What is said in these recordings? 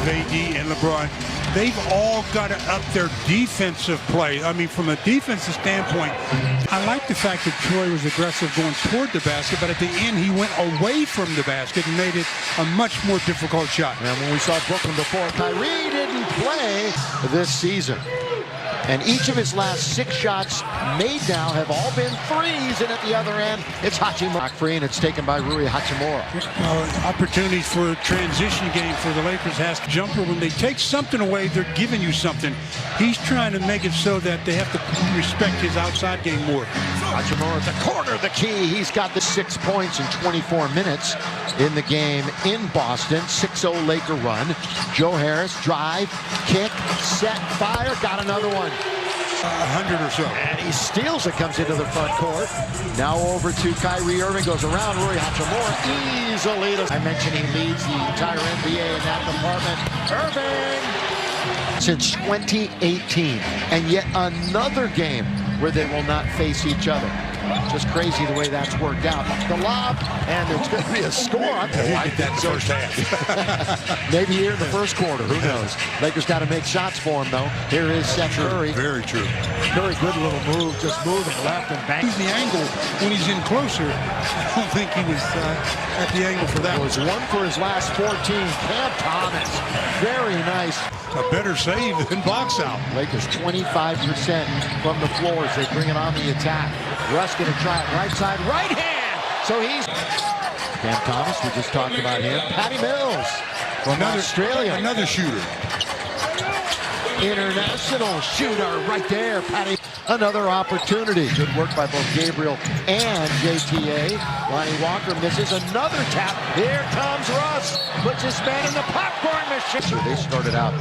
AD and LeBron, they've all got to up their defensive play. I mean, from a defensive standpoint, I like the fact that Troy was aggressive going toward the basket, but at the end he went away from the basket and made it a much more difficult shot. And when we saw Brooklyn before, Kyrie didn't play this season. And each of his last 6 shots made now have all been threes, and at the other end, it's Hachimura free, and it's taken by Rui Hachimura. Opportunities for a transition game for the Lakers has jumper. When they take something away, they're giving you something. He's trying to make it so that they have to respect his outside game more. Hachimura at the corner, the key. He's got the 6 points in 24 minutes in the game in Boston. 6-0 Laker run. Joe Harris, drive, kick, set, fire, got another one. 100 or so. And he steals it, comes into the front court. Now over to Kyrie Irving, goes around Rui Hachimura easily. I mentioned he leads the entire NBA in that department. Irving! Since 2018, and yet another game where they will not face each other. Just crazy the way that's worked out. The lob, and there's going to be a score. I'm like that first half. Maybe here in the first quarter, who knows? Lakers got to make shots for him, though. Here is Seth Curry. Very true. Curry, good little move, just moving left and back. He's the angle when he's in closer. I don't think he was at the angle for that. It was 1 for his last 14. Cam Thomas, very nice. A better save than box out. Lakers 25% from the floor as they bring it on the attack. Russ going to try it right side, right hand. So he's Cam Thomas. We just talked about him. Patty Mills from Australia. Another shooter. International shooter right there, Patty. Another opportunity. Good work by both Gabriel and JTA. Lonnie Walker misses another tap. Here comes Russ. Puts his man in the popcorn machine. They started out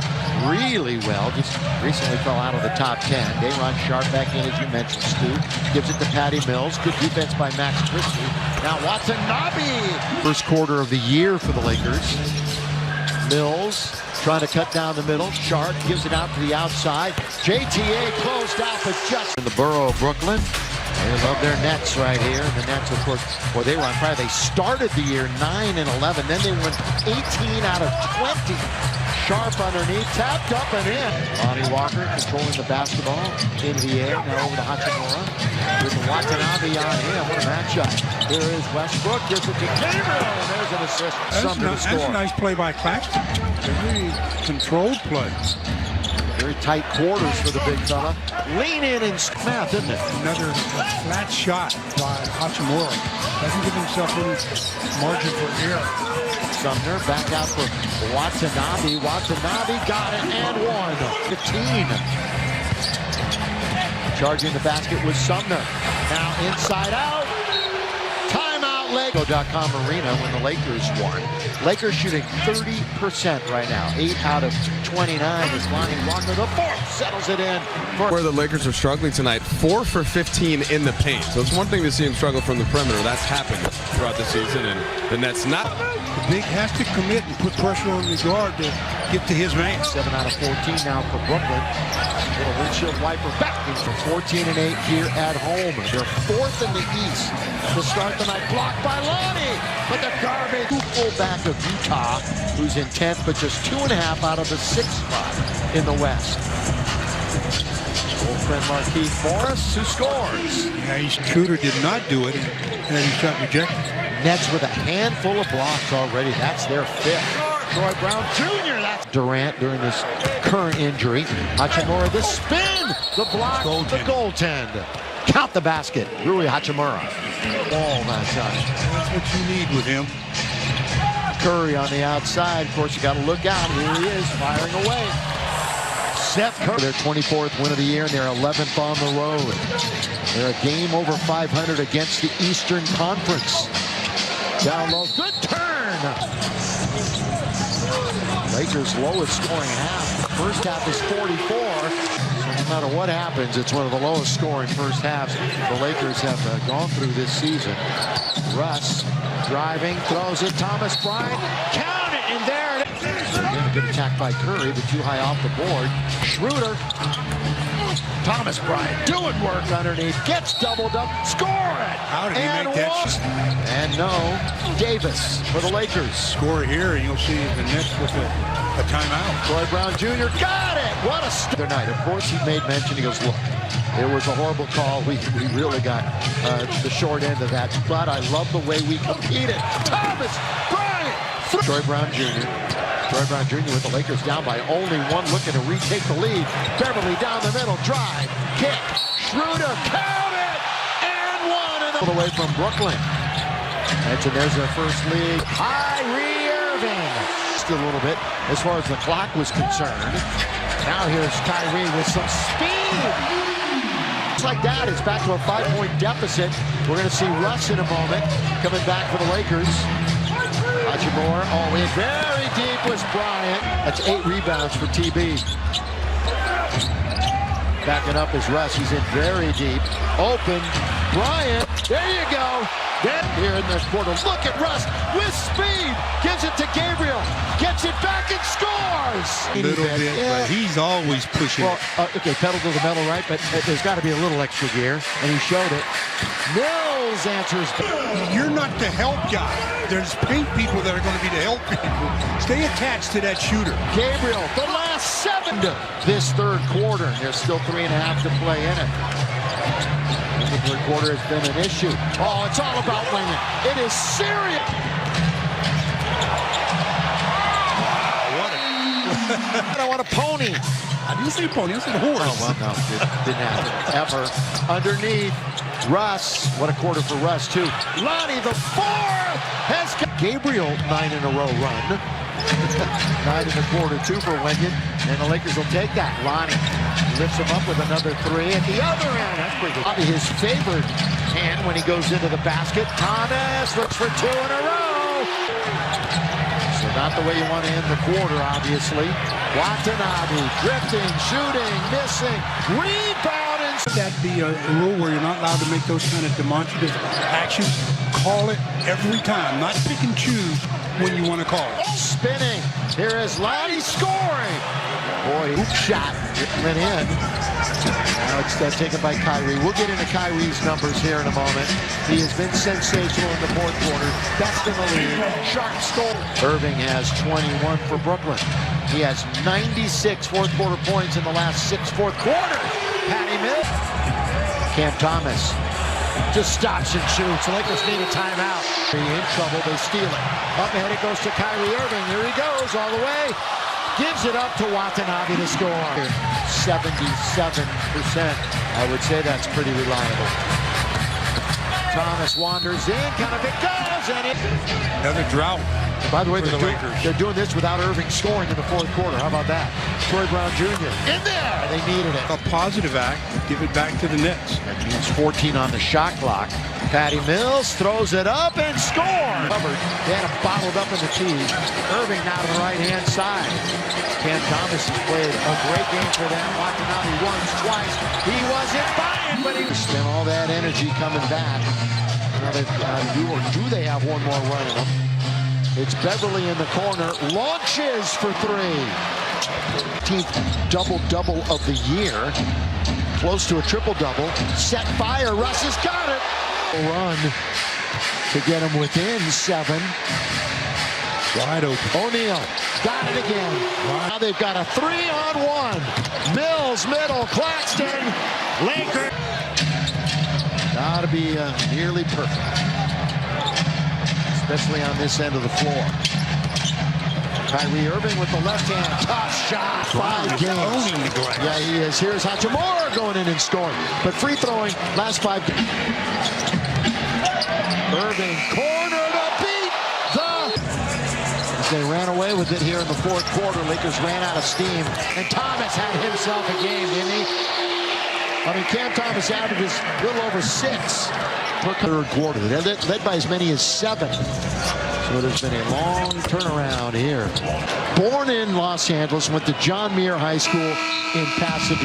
really well. Just recently fell out of the top 10. Day'Ron Sharp back in, as you mentioned, Stu. Gives it to Patty Mills. Good defense by Max Christie. Now Watanabe. First quarter of the year for the Lakers. Mills trying to cut down the middle. Sharp gives it out to the outside. JTA closed out, but just in the borough of Brooklyn. They love their Nets right here. And the Nets, of course, well, they were on fire. They started the year 9-11. Then they went 18 out of 20. Sharp underneath, tapped up and in. Lonnie Walker controlling the basketball in the air. Now over to Hachimura. With Watanabe on him. What a matchup. Here is Westbrook. Gives it to Gabriel. And there's an assist. That's a nice play by Claxton. Very controlled play. Very tight quarters for the big fella. Lean in and math, isn't it? Another flat shot by Hachimura. Doesn't give himself any margin for error. Sumner back out for Watanabe. Watanabe got it and won. 15. Charging the basket was Sumner. Now inside out. Timeout Lego.com Arena when the Lakers won. Lakers shooting 30% right now. 8 out of 29 is Lonnie Walker. The fourth settles it in. Where the Lakers are struggling tonight, 4 for 15 in the paint. So it's one thing to see him struggle from the perimeter. That's happened throughout the season, and the Nets not. The big has to commit and put pressure on the guard to get to his man. 7 out of 14 now for Brooklyn. Little windshield wiper back. For 14 and 8 here at home. They're 4th in the East to start the night. Blocked by Lonnie, but the garbage. Fullback of Utah, who's in 10th, but just 2.5 out of the 6th spot in the West. Old friend Markieff Morris, who scores. Yeah, Shooter did not do it, and he shot rejected. Nets with a handful of blocks already. That's their 5th. Troy Brown Jr. That's Durant during this current injury. Hachimura, the spin, the block, the goaltend. Count the basket. Rui Hachimura. All that time. That's what you need with him. Curry on the outside. Of course, you got to look out. Here he is, firing away. Seth Curry. Their 24th win of the year, and they're 11th on the road. They're a game over 500 against the Eastern Conference. Down low, good turn. Lakers' lowest scoring half. First half is 44. So no matter what happens, it's one of the lowest scoring first halves the Lakers have gone through this season. Russ driving, throws it. Thomas Bryant, count it, and there it is. Again, a good attack by Curry, but too high off the board. Schroeder Thomas Bryant doing work underneath, gets doubled up, score it! How did he make that? And no, Davis for the Lakers. Score here, and you'll see the Nets with a timeout. Troy Brown Jr. got it! What a other night. Of course, he made mention. He goes, look, it was a horrible call. We really got the short end of that. But I love the way we competed. Thomas Bryant! Troy Brown Jr. Troy Brown Jr. with the Lakers down by only one, looking to retake the lead. Beverly down the middle, drive, kick. Schroeder, count it! And one! And all the way from Brooklyn. And there's their first lead. Kyrie Irving. Just a little bit as far as the clock was concerned. Now here's Kyrie with some speed. Just like that, it's back to a 5-point deficit. We're going to see Russ in a moment coming back for the Lakers. Hachimura, in very deep was Bryant. That's 8 rebounds for TB. Backing up is Russ. He's in very deep. Open. Bryant. There you go. Then here in this quarter. Look at Russ with speed. Gives it to Gabriel. Gets it back and scores. A little bit, but he's always pushing. Well, okay, pedal to the metal, right? But there's got to be a little extra gear, and he showed it. Mills answers. You're not the help guy. There's paint people that are going to be the help people. Stay attached to that shooter. Gabriel, the last 7 this third quarter. There's still 3.5 to play in it. The third quarter has been an issue. Oh, it's all about winning. It is serious. I want a pony. I didn't say pony, I said horse. Oh, well, no, didn't happen. Ever. Underneath, Russ. What a quarter for Russ, too. Lonnie, the 4th, has got Gabriel 9-in-a-row run. 9.25, 2 for Wenyon. And the Lakers will take that. Lonnie lifts him up with another 3 at the other end. That's pretty good. His favorite hand when he goes into the basket. Thomas looks for 2 in a row. So not the way you want to end the quarter, obviously. Watanabe drifting, shooting, missing, rebounding. That be a rule where you're not allowed to make those kind of demonstrative actions. Call it every time, not pick and choose when you want to call it. Spinning. Here is Lonnie scoring. Boy, hoop shot went in. Now it's taken by Kyrie. We'll get into Kyrie's numbers here in a moment. He has been sensational in the fourth quarter. Best in the league. Sharp score. Irving has 21 for Brooklyn. He has 96 fourth quarter points in the last 6 fourth quarters. Patty Mills. Cam Thomas just stops and shoots. The Lakers need a timeout. They're in trouble. They steal it. Up ahead it goes to Kyrie Irving. Here he goes all the way. Gives it up to Watanabe to score. 77%. I would say that's pretty reliable. Thomas wanders in. Kind of it goes. And it. Another drought. By the way, Lakers. They're doing this without Irving scoring in the fourth quarter. How about that? Troy Brown Jr. in there. They needed it. A positive act. Give it back to the Nets. That means 14 on the shot clock. Patty Mills throws it up and scores. They had him bottled up in the key. Irving now to the right-hand side. Cam Thomas has played a great game for them. Watanabe once, twice. He wasn't buying, but he spent all that energy coming back. Now do they have one more run in them? It's Beverly in the corner, launches for 3. 15th double-double of the year. Close to a triple-double. Set fire, Russ has got it. Run to get him within 7. Wide open. O'Neal got it again. Now they've got a 3-on-1. Mills, middle, Claxton, Laker. Gotta be nearly perfect. Especially on this end of the floor. Kyrie Irving with the left hand. Tough shot. 5 games. Yeah, he is. Here's Hachimura going in and scoring. But free throwing, last 5 games. Irving, corner to beat They ran away with it here in the fourth quarter. Lakers ran out of steam. And Thomas had himself a game, didn't he? I mean, Cam Thomas averages a little over 6 per third quarter. They're led by as many as 7. So there's been a long turnaround here. Born in Los Angeles, went to John Muir High School in Pasadena.